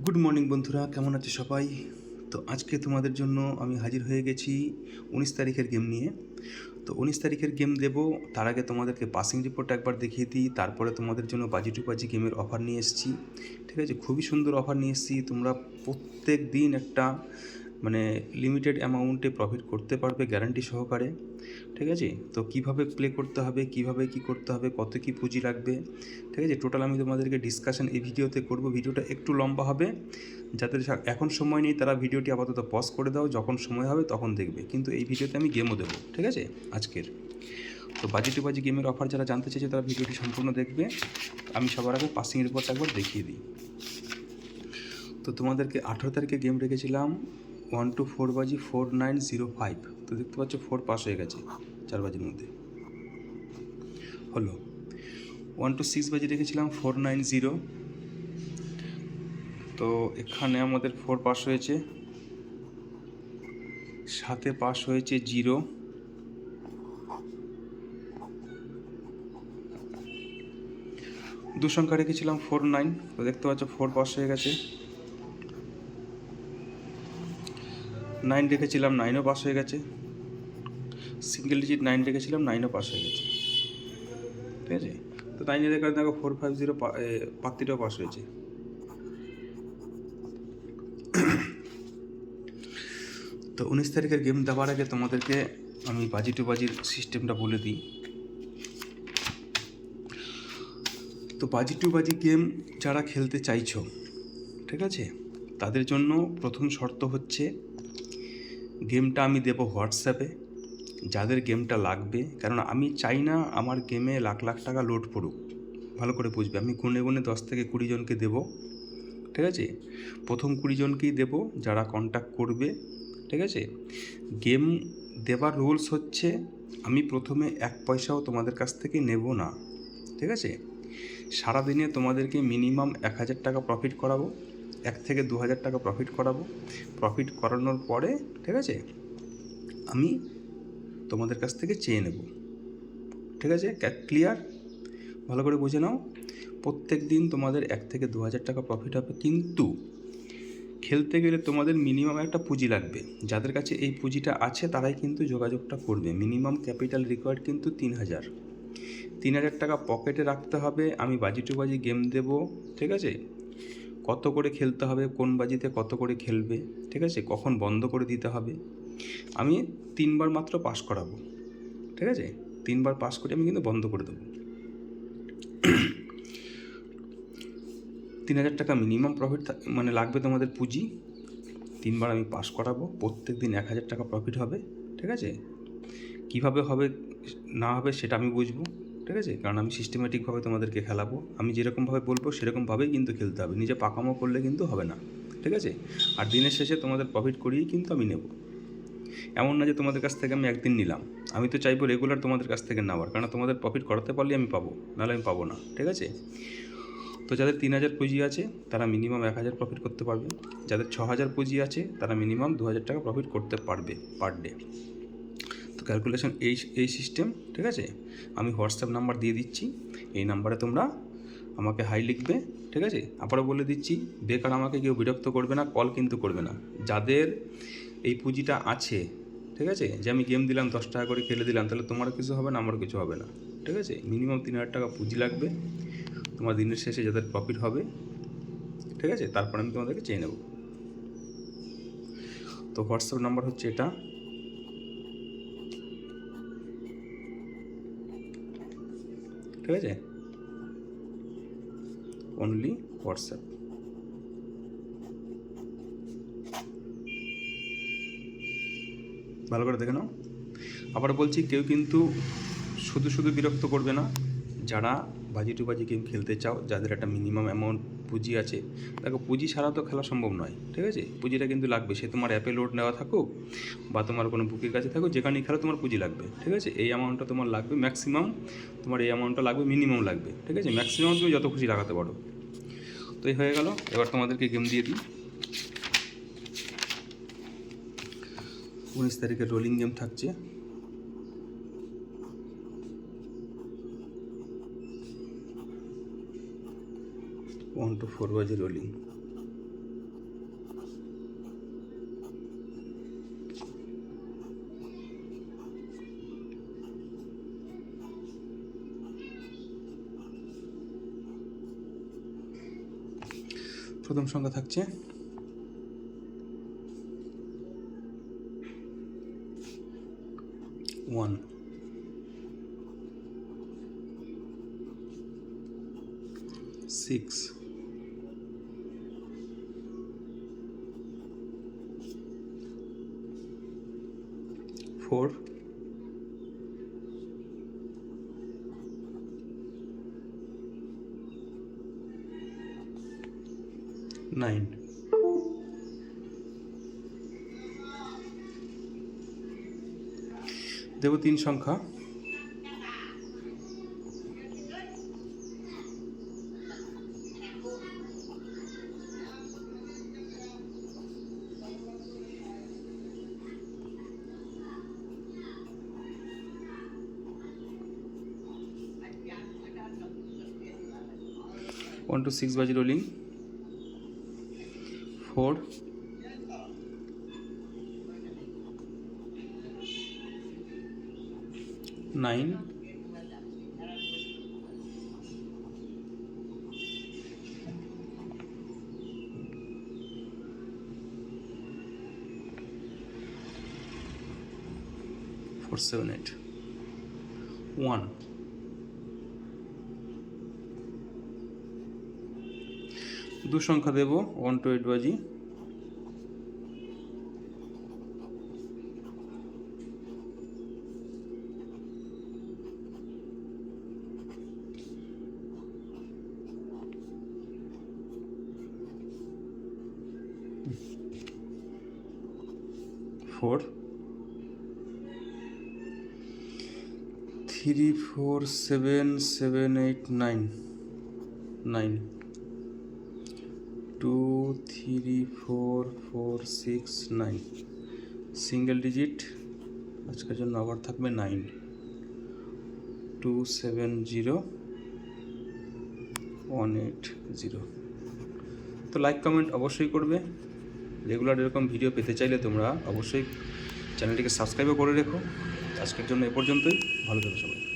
Good morning বন্ধুরা, কেমন আছে সবাই? তো আজকে তোমাদের জন্য আমি হাজির হয়ে গেছি 19 তারিখের গেম নিয়ে। তো 19 তারিখের গেম দেবো, তার আগে তোমাদেরকে পাসিং রিপোর্ট একবার দেখিয়ে দিই। তারপরে তোমাদের জন্য বাজি টু বাজি গেমের অফার নিয়ে এসেছি। ঠিক আছে, খুবই সুন্দর অফার নিয়ে এসেছি। তোমরা প্রত্যেক দিন একটা লিমিটেড অ্যামাউন্টে প্রফিট করতে পারবে গ্যারান্টি সহকারে। ঠিক আছে, তো কীভাবে প্লে করতে হবে, কীভাবে কী করতে হবে, কত কী পুঁজি লাগবে, ঠিক আছে, টোটাল আমি তোমাদেরকে ডিসকাশন এই ভিডিওতে করব। ভিডিওটা একটু লম্বা হবে, যাদের এখন সময় নেই তারা ভিডিওটি আপাতত পজ করে দাও, যখন সময় হবে তখন দেখবে। কিন্তু এই ভিডিওতে আমি গেমও দেবো, ঠিক আছে আজকের। তো বাজি টু বাজি গেমের অফার যারা জানতে চাইছে তারা ভিডিওটি সম্পূর্ণ দেখবে। আমি সবার আগে পাসিং রিপোর্ট একবার দেখিয়ে দিই। তো তোমাদেরকে 18 তারিখে গেম রেখেছিলাম 1 to 4 বাজি 4905। তো দেখতে পাচ্ছ 4 পাস হয়ে গেছে 4 বাজির মধ্যে হলো। 1 to 6 বাজি রেখেছিলাম 490। তো এখানে আমাদের 4 পাস হয়েছে, 7 পাস হয়েছে 0। 2 সংখ্যা রেখেছিলাম 49। তো দেখতে পাচ্ছ 4 পাস হয়ে গেছে। 9 রেখেছিলাম, 9ও পাস হয়ে গেছে। সিঙ্গেল ডিজিট 9 রেখেছিলাম, 9ও পাস হয়ে গেছে। ঠিক আছে, তো 9 রেখে দেখো 450 পাত্রিটাও পাস হয়েছে। তো 19 তারিখের গেম দেওয়ার আগে তোমাদেরকে আমি বাজি টু বাজির সিস্টেমটা বলে দিই। তো বাজি টু বাজি গেম যারা খেলতে চাইছো, ঠিক আছে, তাদের জন্য প্রথম শর্ত হচ্ছে গেমটা আমি দেবো হোয়াটসঅ্যাপে। যাদের গেমটা লাগবে, কারণ আমি চাই না আমার গেমে লাখ লাখ টাকা লোড পড়ুক। ভালো করে বুঝবে, আমি গুনে গুনে 10 থেকে 20 জনকে দেবো। ঠিক আছে, প্রথম 20 জনকেই দেবো যারা কন্ট্যাক্ট করবে। ঠিক আছে, গেম দেবার রুলস হচ্ছে আমি প্রথমে 1 পয়সাও তোমাদের কাছ থেকে নেব না। ঠিক আছে, সারাদিনে তোমাদেরকে মিনিমাম 1000 টাকা প্রফিট করাবো, 1 থেকে 2000 টাকা প্রফিট করাবো। প্রফিট করানোর পরে, ঠিক আছে, আমি তোমাদের কাছ থেকে চেয়ে নেব। ঠিক আছে, ক্লিয়ার? ভালো করে বুঝে নাও। প্রত্যেক দিন তোমাদের 1 থেকে 2000 টাকা প্রফিট হবে, কিন্তু খেলতে গেলে তোমাদের মিনিমাম একটা পুঁজি লাগবে। যাদের কাছে এই পুঁজিটা আছে তারাই কিন্তু যোগাযোগটা করবে। মিনিমাম ক্যাপিটাল রিকোয়ার্ড কিন্তু 3000 টাকা পকেটে রাখতে হবে। আমি বাজি টু বাজি গেম দেবো, ঠিক আছে, কত করে খেলতে হবে, কোন বাজিতে কত করে খেলবে, ঠিক আছে, কখন বন্ধ করে দিতে হবে, আমি 3বার মাত্র পাস করাবো। ঠিক আছে, 3বার পাস করে আমি কিন্তু বন্ধ করে দেবো। 3000 টাকা মিনিমাম প্রফিট লাগবে তোমাদের পুঁজি। 3বার আমি পাস করাবো, প্রত্যেক দিন 1000 টাকা প্রফিট হবে। ঠিক আছে, কীভাবে হবে না হবে সেটা আমি বুঝবো। ঠিক আছে, কারণ আমি সিস্টেমেটিকভাবে তোমাদেরকে খেলাবো। আমি যেরকমভাবে বলবো সেরকমভাবেই কিন্তু খেলতে হবে, নিজে পাকামো করলে কিন্তু হবে না। ঠিক আছে, আর দিনের শেষে তোমাদের প্রফিট করিয়েই কিন্তু আমি নেব। এমন না যে তোমাদের কাছ থেকে আমি একদিন নিলাম। আমি তো চাইবো রেগুলার তোমাদের কাছ থেকে নেওয়ার, কারণ তোমাদের প্রফিট করাতে পারলে আমি পাবো, নাহলে আমি পাবো না। ঠিক আছে, তো যাদের 3000 পুঁজি আছে তারা মিনিমাম 1000 প্রফিট করতে পারবে। যাদের 6000 পুঁজি আছে তারা মিনিমাম 2000 টাকা প্রফিট করতে পারবে পার ডে। তো ক্যালকুলেশন এই সিস্টেম। ঠিক আছে, আমি হোয়াটসঅ্যাপ নাম্বার দিয়ে দিচ্ছি, এই নাম্বারে তোমরা আমাকে হাই লিখবে। ঠিক আছে, আবারও বলে দিচ্ছি, বেকার আমাকে কেউ বিরক্ত করবে না, কল কিন্তু করবে না। যাদের এই পুঁজিটা আছে, ঠিক আছে, যে আমি গেম দিলাম 10 টাকা করে খেলে দিলাম, তাহলে তোমারও কিছু হবে না, আমারও কিছু হবে না। ঠিক আছে, মিনিমাম 3000 টাকা পুঁজি লাগবে তোমার দিনের শেষে যাদের প্রফিট হবে। ঠিক আছে, তারপর আমি তোমাদেরকে চেয়ে নেব। তো হোয়াটসঅ্যাপ নাম্বার হচ্ছে এটা। ঠিক আছে, অনলি হোয়াটসঅ্যাপ। ভালো করে দেখে নাও। আবার বলছি, কেউ কিন্তু শুধু শুধু বিরক্ত করবে না। যারা বাজি টু বাজি গেম খেলতে চাও, যাদের একটা মিনিমাম অ্যামাউন্ট পুঁজি আছে, দেখো পুঁজি ছাড়া তো খেলা সম্ভব নয়। ঠিক আছে, পুঁজিটা কিন্তু লাগবে, সে তোমার অ্যাপে লোড নেওয়া থাকুক বা তোমার কোনো বুকের কাছে থাকুক, যেখানেই খেলো তোমার পুঁজি লাগবে। ঠিক আছে, এই অ্যামাউন্টটা তোমার লাগবে, ম্যাক্সিমাম তোমার এই অ্যামাউন্টটা লাগবে, মিনিমাম লাগবে। ঠিক আছে, ম্যাক্সিমাম তুমি যত খুশি লাগাতে পারো। তো এই হয়ে গেল, এবার তোমাদেরকে গেম দিয়ে দিই। 19 তারিখের রোলিং গেম থাকছে। ওয়ান টু 4 বাজে রোলিং। প্রথম সংখ্যা থাকছে 1, 6, 4, 9, দেব 3 সংখ্যা 1 to 6 বাজি রোলিং 4, 9, 4, 7, 8, 1, দু সংখ্যা দেব 1 to 8 বাজি 4, 3, 4, 7, 7, 8, 9, 9, 2, 3, 4, 4, 6, 9, সিঙ্গেল ডিজিট আজকের জন্য আবার থাকবে 9, 2, 7, 0, 1, 8, 0। তো লাইক কমেন্ট অবশ্যই করবে। রেগুলার এরকম ভিডিও পেতে চাইলে তোমরা অবশ্যই চ্যানেলটিকে সাবস্ক্রাইবও করে রেখো। আজকের জন্য এ পর্যন্তই। ভালো থেকো সবাই।